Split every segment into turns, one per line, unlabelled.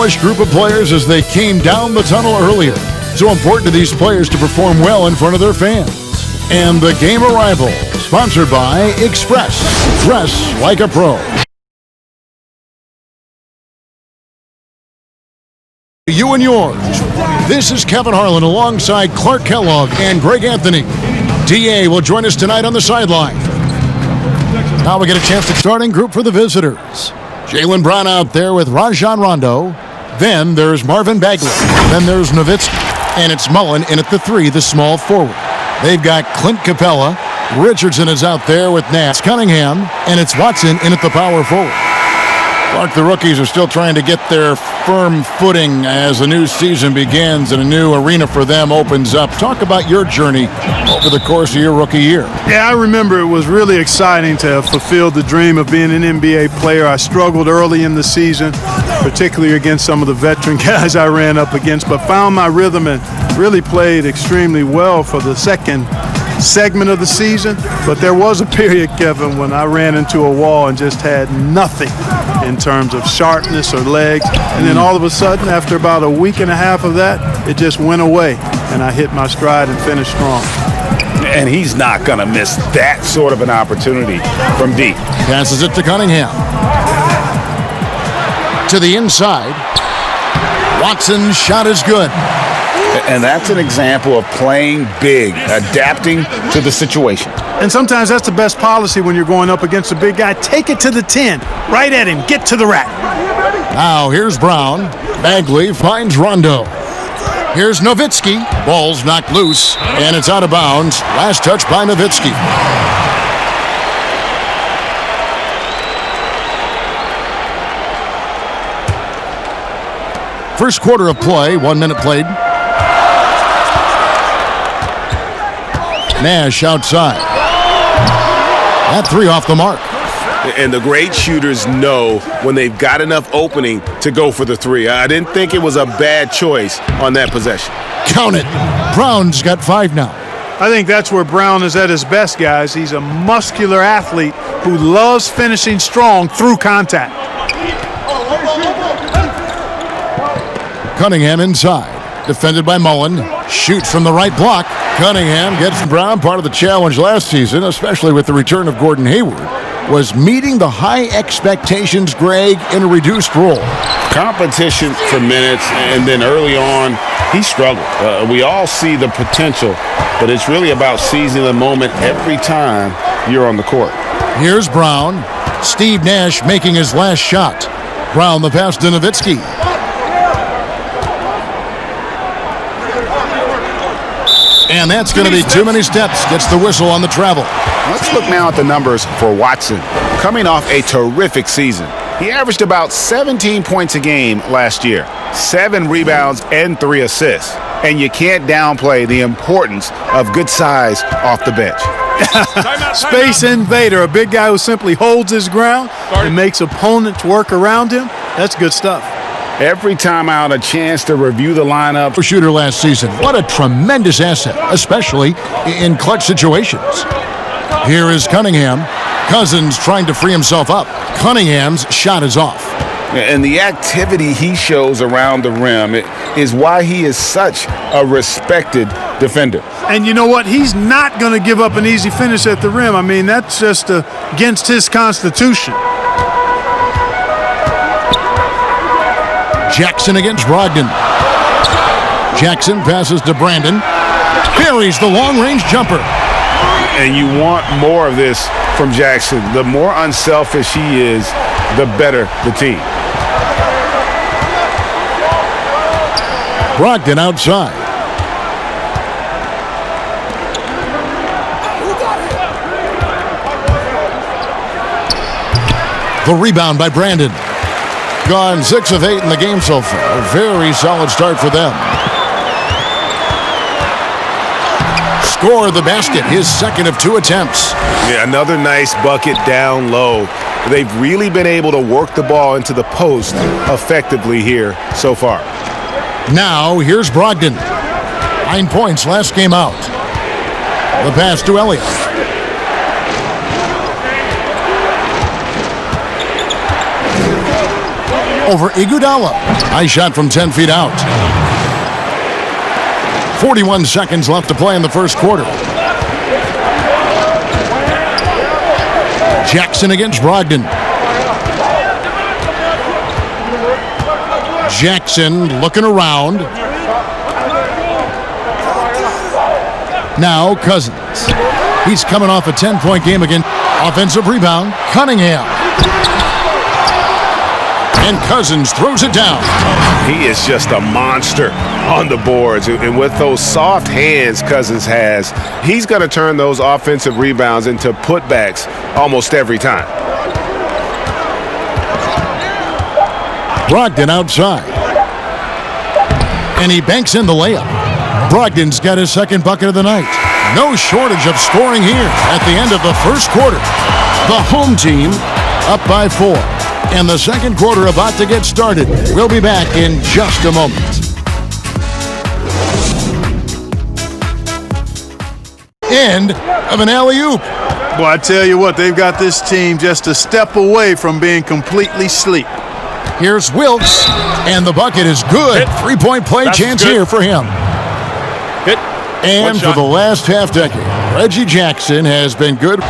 Group of players as they came down the tunnel earlier. So important to these players to perform well in front of their fans. And the game arrival, sponsored by Express. Dress like a pro. You and yours. This is Kevin Harlan alongside Clark Kellogg and Greg Anthony. DA will join us tonight on the sideline. Now we get a chance to starting group for the visitors. Jaylen Brown out there with Rajon Rondo. Then there's Marvin Bagley. Then there's Nowitzki. And it's Mullen in at the 3, the small forward. They've got Clint Capella. Richardson is out there with Nash Cunningham. And it's Watson in at the power forward. Clark, the rookies are still trying to get their firm footing as a new season begins and a new arena for them opens up. Talk about your journey over the course of your rookie year.
Yeah, I remember it was really exciting to have fulfilled the dream of being an NBA player. I struggled early in the season, particularly against some of the veteran guys I ran up against, but found my rhythm and really played extremely well for the second segment of the season. But there was a period, Kevin, when I ran into a wall and just had nothing in terms of sharpness or legs. And then all of a sudden, after about a week and a half of that, it just went away. And I hit my stride and finished strong.
And he's not going to miss that sort of an opportunity from deep.
Passes it to Cunningham. To the inside. Watson's shot is good.
And that's an example of playing big, adapting to the situation.
And sometimes that's the best policy when you're going up against a big guy. Take it to the 10. Right at him. Get to the rack.
Now here's Brown. Bagley finds Rondo. Here's Nowitzki. Ball's knocked loose, and it's out of bounds. Last touch by Nowitzki. First quarter of play, 1 minute played. Nash outside. That 3 off the mark.
And the great shooters know when they've got enough opening to go for the 3. I didn't think it was a bad choice on that possession.
Count it. Brown's got 5 now.
I think that's where Brown is at his best, guys. He's a muscular athlete who loves finishing strong through contact.
Cunningham inside. Defended by Mullen. Shoots from the right block. Cunningham gets Brown. Part of the challenge last season, especially with the return of Gordon Hayward, was meeting the high expectations, Greg, in a reduced role.
Competition for minutes, and then early on, he struggled. We all see the potential, but it's really about seizing the moment every time you're on the court.
Here's Brown. Steve Nash making his last shot. Brown the pass to Nowitzki. And that's going to be too many steps. Gets the whistle on the travel.
Let's look now at the numbers for Watson. Coming off a terrific season, he averaged about 17 points a game last year, 7 rebounds and 3 assists. And you can't downplay the importance of good size off the bench.
Space invader, a big guy who simply holds his ground and makes opponents work around him. That's good stuff.
Every time out, a chance to review the lineup.
Shooter last season. What a tremendous asset, especially in clutch situations. Here is Cunningham. Cousins trying to free himself up. Cunningham's shot is off.
And the activity he shows around the rim is why he is such a respected defender.
And you know what? He's not going to give up an easy finish at the rim. I mean, that's just against his constitution.
Jackson against Brogdon. Jackson passes to Brandon. Buries the long-range jumper.
And you want more of this from Jackson. The more unselfish he is, the better the team.
Brogdon outside. The rebound by Brandon. Gone 6 of 8 in the game so far. A very solid start for them. Score the basket, his second of 2 attempts.
Yeah, another nice bucket down low. They've really been able to work the ball into the post effectively here so far.
Now, here's Brogdon. 9 points last game out. The pass to Elliott. over Iguodala. High shot from 10 feet out. 41 seconds left to play in the first quarter. Jackson against Brogdon. Jackson looking around. Now Cousins. He's coming off a 10-point game again. Offensive rebound. Cunningham. And Cousins throws it down.
He is just a monster on the boards. And with those soft hands Cousins has, he's going to turn those offensive rebounds into putbacks almost every time.
Brogdon outside. And he banks in the layup. Brogdon's got his second bucket of the night. No shortage of scoring here at the end of the first quarter. The home team up by 4. And the second quarter about to get started. We'll be back in just a moment. End of an alley-oop.
Boy, I tell you what, they've got this team just a step away from being completely asleep.
Here's Wilkes, and the bucket is good. 3-point play chance here for him.
Hit.
And for the last half-decade, Reggie Jackson has been good.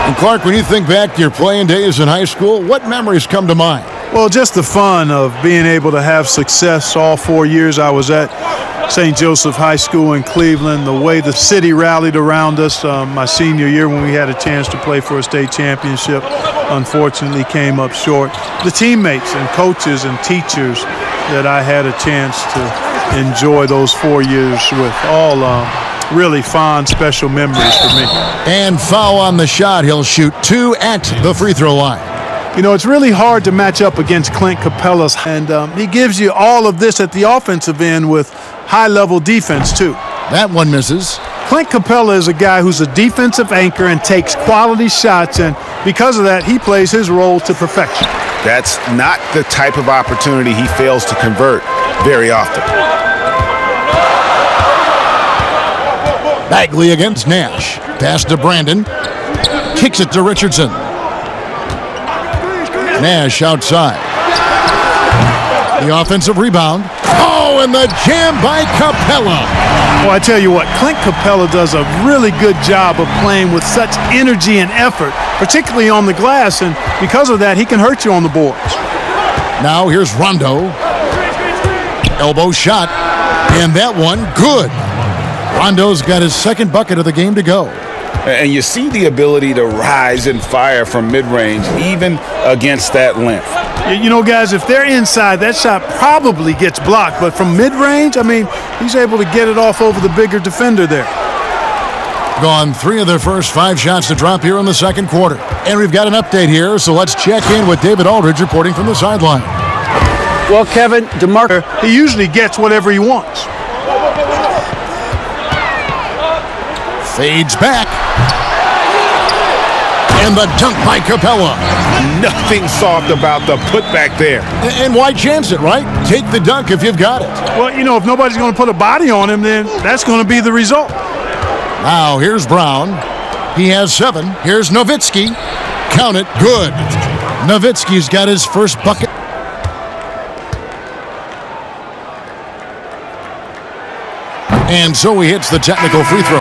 And Clark, when you think back to your playing days in high school, what memories come to mind?
Well, just the fun of being able to have success all 4 years I was at St. Joseph High School in Cleveland, the way the city rallied around us my senior year when we had a chance to play for a state championship. Unfortunately came up short. The teammates and coaches and teachers that I had a chance to enjoy those 4 years with, all really fond, special memories for me.
And foul on the shot. He'll shoot 2 at the free throw line.
You know, it's really hard to match up against Clint Capella's, and he gives you all of this at the offensive end with high-level defense, too.
That one misses.
Clint Capella is a guy who's a defensive anchor and takes quality shots, and because of that, he plays his role to perfection.
That's not the type of opportunity he fails to convert very often.
Bagley against Nash. Pass to Brandon. Kicks it to Richardson. Nash outside. The offensive rebound. Oh, and the jam by Capella.
Well, I tell you what, Clint Capella does a really good job of playing with such energy and effort, particularly on the glass, and because of that, he can hurt you on the boards.
Now here's Rondo. Elbow shot, and that one good. Rondo's got his second bucket of the game to go.
And you see the ability to rise and fire from mid-range, even against that length.
You know, guys, if they're inside, that shot probably gets blocked. But from mid-range, I mean, he's able to get it off over the bigger defender there.
Gone 3 of their first 5 shots to drop here in the second quarter. And we've got an update here, so let's check in with David Aldridge reporting from the sideline.
Well, Kevin, DeMarcus,
he usually gets whatever he wants.
Fades back. And the dunk by Capella.
Nothing soft about the putback there.
And why chance it, right? Take the dunk if you've got it.
Well, you know, if nobody's going to put a body on him, then that's going to be the result.
Now, here's Brown. He has 7. Here's Nowitzki. Count it. Good. Nowitzki's got his first bucket. And so he hits the technical free throw.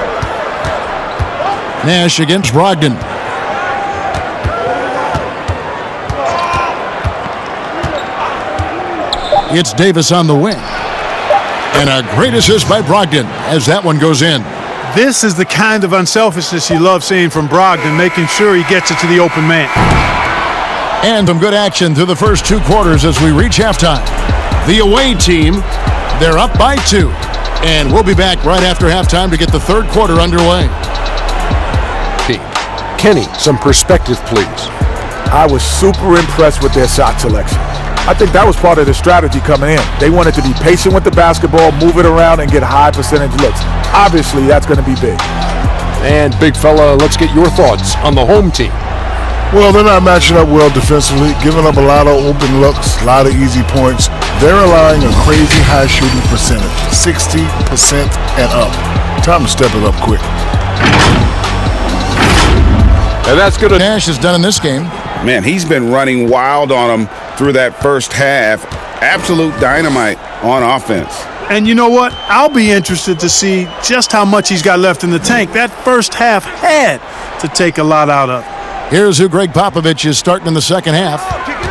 Nash against Brogdon. It's Davis on the wing. And a great assist by Brogdon as that one goes in.
This is the kind of unselfishness you love seeing from Brogdon, making sure he gets it to the open man.
And some good action through the first 2 quarters as we reach halftime. The away team, they're up by 2. And we'll be back right after halftime to get the third quarter underway.
Kenny, some perspective, please.
I was super impressed with their shot selection. I think that was part of the strategy coming in. They wanted to be patient with the basketball, move it around, and get high percentage looks. Obviously, that's going to be big.
And big fella, let's get your thoughts on the home team.
Well, they're not matching up well defensively, giving up a lot of open looks, a lot of easy points. They're allowing a crazy high shooting percentage, 60% and up. Time to step it up quick.
And that's good.
Nash has done in this game.
Man, he's been running wild on him through that first half. Absolute dynamite on offense.
And you know what? I'll be interested to see just how much he's got left in the tank. That first half had to take a lot out of.
Here's who Greg Popovich is starting in the second half.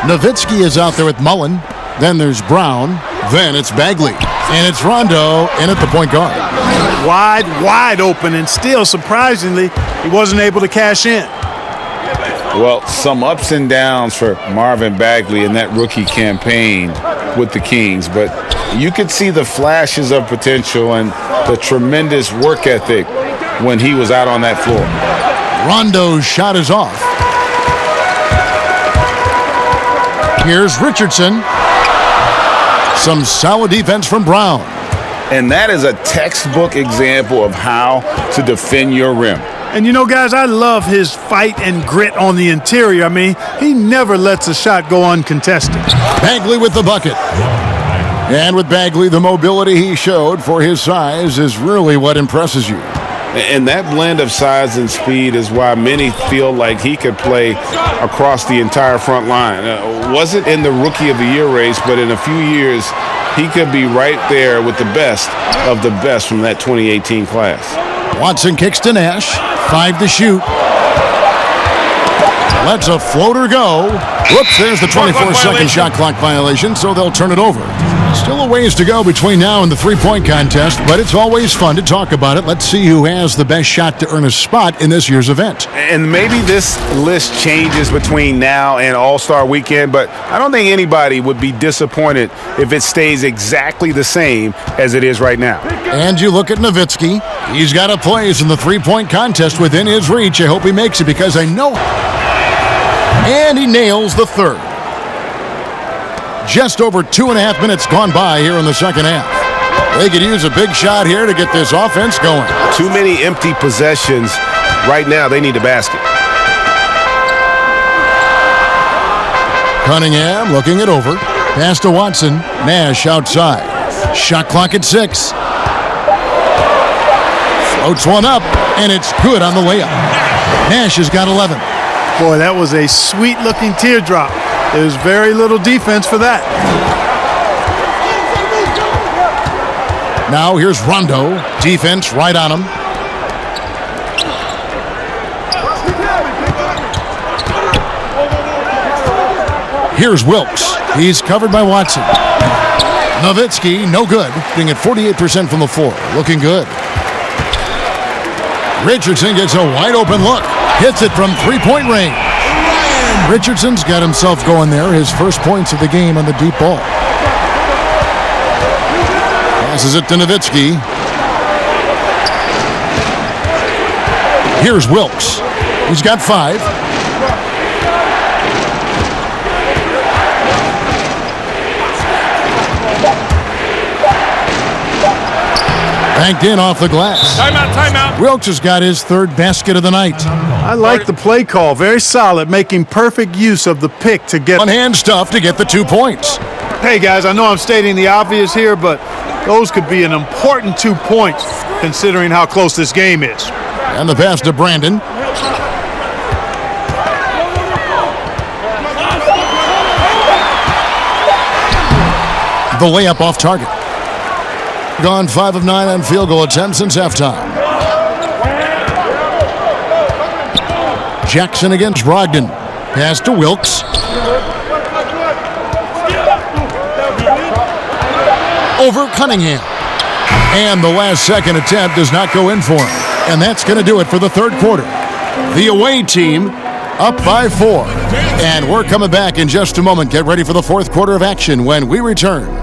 Nowitzki is out there with Mullen. Then there's Brown. Then it's Bagley. And it's Rondo in at the point guard.
Wide open, and still, surprisingly, he wasn't able to cash in.
Well, some ups and downs for Marvin Bagley in that rookie campaign with the Kings, but you could see the flashes of potential and the tremendous work ethic when he was out on that floor.
Rondo's shot is off. Here's Richardson. Some solid defense from Brown.
And that is a textbook example of how to defend your rim.
And you know, guys, I love his fight and grit on the interior. I mean, he never lets a shot go uncontested.
Bagley with the bucket. And with Bagley, the mobility he showed for his size is really what impresses you.
And that blend of size and speed is why many feel like he could play across the entire front line. Wasn't in the Rookie of the Year race, but in a few years, he could be right there with the best of the best from that 2018 class.
Watson kicks to Nash. 5 to shoot. Lets a floater go. Whoops, there's the 24-second shot clock violation, so they'll turn it over. Still a ways to go between now and the three-point contest, but it's always fun to talk about it. Let's see who has the best shot to earn a spot in this year's event.
And maybe this list changes between now and All-Star Weekend, but I don't think anybody would be disappointed if it stays exactly the same as it is right now.
And you look at Nowitzki. He's got a place in the three-point contest within his reach. I hope he makes it because I know. And he nails the third. Just over 2.5 minutes gone by here in the second half. They could use a big shot here to get this offense going.
Too many empty possessions. Right now, they need a basket.
Cunningham looking it over. Pass to Watson. Nash outside. Shot clock at 6. Floats one up, and it's good on the layup. Nash has got 11.
Boy, that was a sweet-looking teardrop. There's very little defense for that.
Now here's Rondo. Defense right on him. Here's Wilkes. He's covered by Watson. Nowitzki, no good. Being at 48% from the floor. Looking good. Richardson gets a wide-open look. Hits it from three-point range. Richardson's got himself going there. His first points of the game on the deep ball. Passes it to Nowitzki. Here's Wilkes. He's got 5. Banked in off the glass.
Timeout.
Wilkes has got his third basket of the night.
I like the play call. Very solid, making perfect use of the pick to get
One-hand stuff to get the 2 points.
Hey, guys, I know I'm stating the obvious here, but those could be an important 2 points considering how close this game is.
And the pass to Brandon. The layup off target. Gone 5 of 9 on field goal attempts since halftime. Jackson against Brogdon. Pass to Wilkes. Over Cunningham. And the last second attempt does not go in for him. And that's going to do it for the third quarter. The away team up by 4. And we're coming back in just a moment. Get ready for the fourth quarter of action when we return.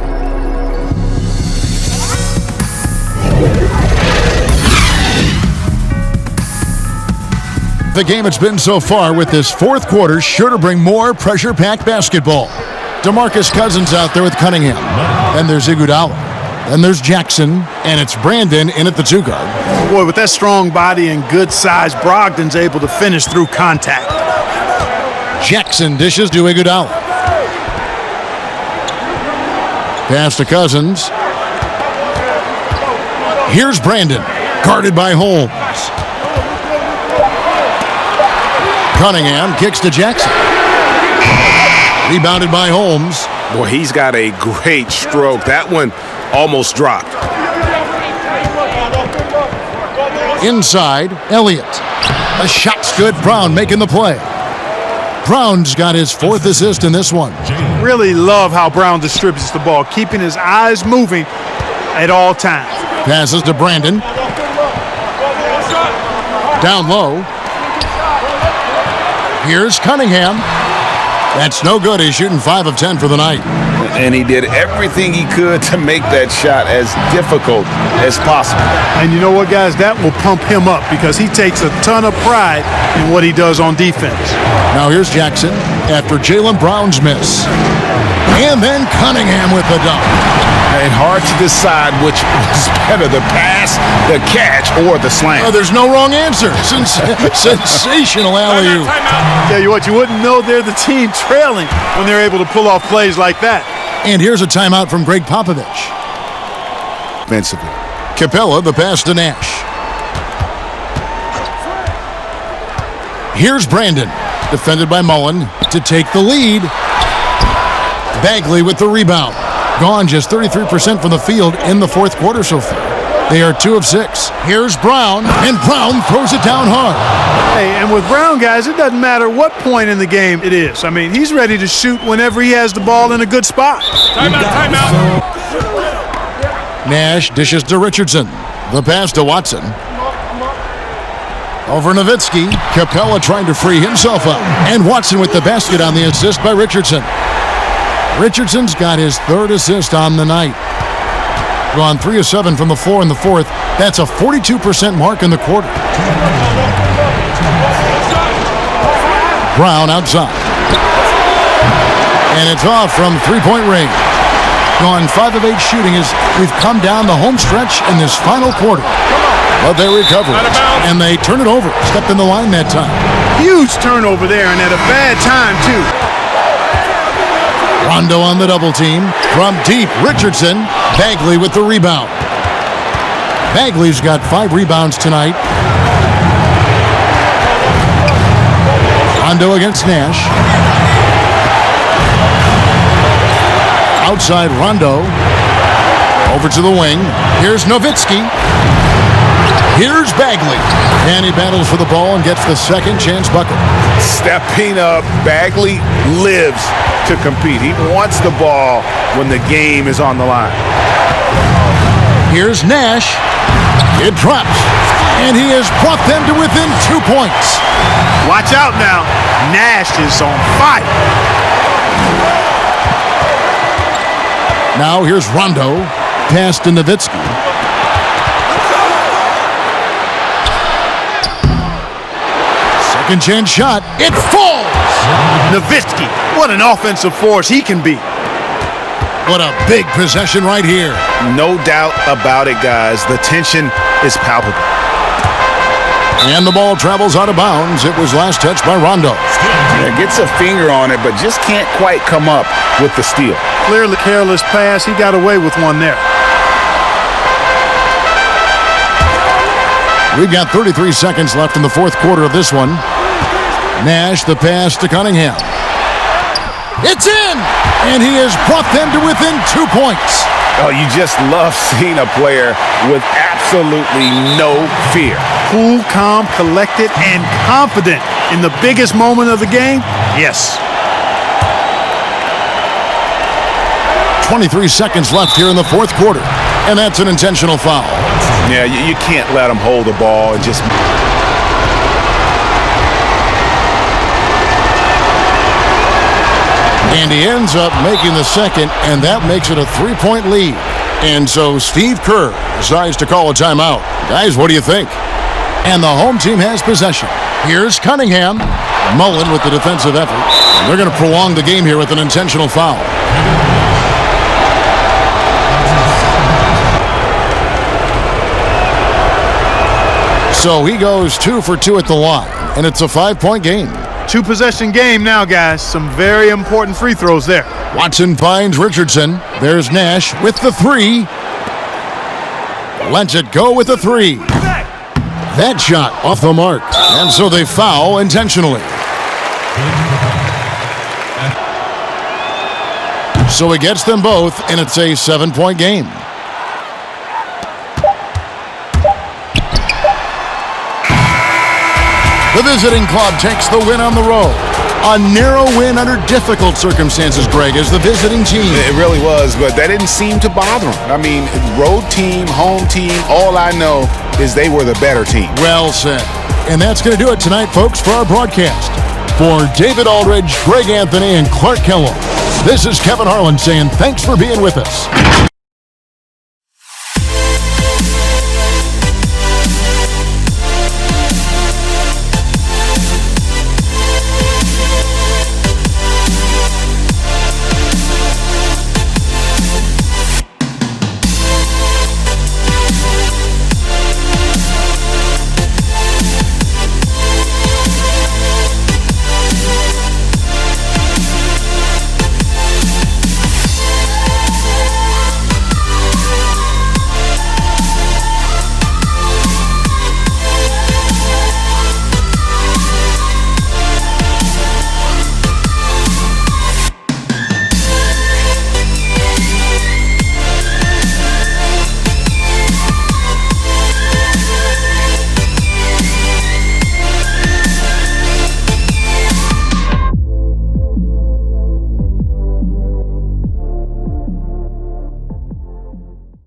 The game it's been so far with this fourth quarter sure to bring more pressure-packed basketball. DeMarcus Cousins out there with Cunningham. Then there's Iguodala. Then there's Jackson, and it's Brandon in at the 2 guard.
Boy, with that strong body and good size, Brogdon's able to finish through contact.
Jackson dishes to Iguodala. Pass to Cousins. Here's Brandon, guarded by Holmes. Cunningham kicks to Jackson. Rebounded by Holmes.
Boy, he's got a great stroke. That one almost dropped.
Inside, Elliott. A shot's good. Brown making the play. Brown's got his 4th assist in this one.
Really love how Brown distributes the ball, keeping his eyes moving at all times.
Passes to Brandon. Down low. Here's Cunningham. That's no good. He's shooting 5 of 10 for the night.
And he did everything he could to make that shot as difficult as possible.
And you know what, guys? That will pump him up because he takes a ton of pride in what he does on defense.
Now here's Jackson after Jaylen Brown's miss. And then Cunningham with the dunk.
And hard to decide which was better, the pass, the catch, or the slam.
Oh, there's no wrong answer. Sensational alley-oop.
Tell you what, you wouldn't know they're the team trailing when they're able to pull off plays like that.
And here's a timeout from Greg Popovich.
Offensively.
Capella, the pass to Nash. Here's Brandon, defended by Mullen, to take the lead. Bagley with the rebound. Gone just 33% from the field in the 4th quarter so far. They are 2 of 6. Here's Brown, and Brown throws it down hard.
Hey, and with Brown, guys, it doesn't matter what point in the game it is. I mean, he's ready to shoot whenever he has the ball in a good spot.
Timeout.
Nash dishes to Richardson. The pass to Watson. Over Nowitzki. Capella trying to free himself up. And Watson with the basket on the assist by Richardson. Richardson's got his 3rd assist on the night. Gone 3 of 7 from the floor in the 4th. That's a 42% mark in the quarter. Brown outside. And it's off from 3-point range. Gone 5 of 8 shooting as we've come down the home stretch in this final quarter. But they recover it, and they turn it over. Stepped in the line that time.
Huge turnover there, and at a bad time, too.
Rondo on the double team. From deep, Richardson. Bagley with the rebound. Bagley's got 5 rebounds tonight. Rondo against Nash. Outside Rondo. Over to the wing. Here's Nowitzki. Here's Bagley. And he battles for the ball and gets the 2nd chance bucket.
Stepping up, Bagley lives to compete. He wants the ball when the game is on the line.
Here's Nash. It drops. And he has brought them to within 2 points.
Watch out now. Nash is on fire.
Now here's Rondo. Pass to Nowitzki. Second chance shot. It falls.
Nowitzki, what an offensive force he can be.
What a big possession right here.
No doubt about it, guys. The tension is palpable.
And the ball travels out of bounds. It was last touched by Rondo.
Yeah, gets a finger on it, but just can't quite come up with the steal.
Clearly careless pass. He got away with one there.
We've got 33 seconds left in the 4th quarter of this one. Nash, the pass to Cunningham. It's in! And he has brought them to within 2 points.
Oh, you just love seeing a player with absolutely no fear.
Cool, calm, collected, and confident in the biggest moment of the game? Yes.
23 seconds left here in the 4th quarter. And that's an intentional foul.
Yeah, you can't let him hold the ball and just...
And he ends up making the 2nd, and that makes it a 3-point lead. And so Steve Kerr decides to call a timeout. Guys, what do you think? And the home team has possession. Here's Cunningham. Mullen with the defensive effort. And they're going to prolong the game here with an intentional foul. So he goes 2 for 2 at the line, and it's a 5-point game.
2-possession game now, guys. Some very important free throws there.
Watson finds Richardson. There's Nash with the 3. Lets it go with the 3. That shot off the mark. And so they foul intentionally. So he gets them both, and it's a 7-point game. The visiting club takes the win on the road. A narrow win under difficult circumstances, Greg, as the visiting team.
It really was, but that didn't seem to bother them. I mean, road team, home team, all I know is they were the better team.
Well said. And that's going to do it tonight, folks, for our broadcast. For David Aldridge, Greg Anthony, and Clark Kellogg, this is Kevin Harlan saying thanks for being with us.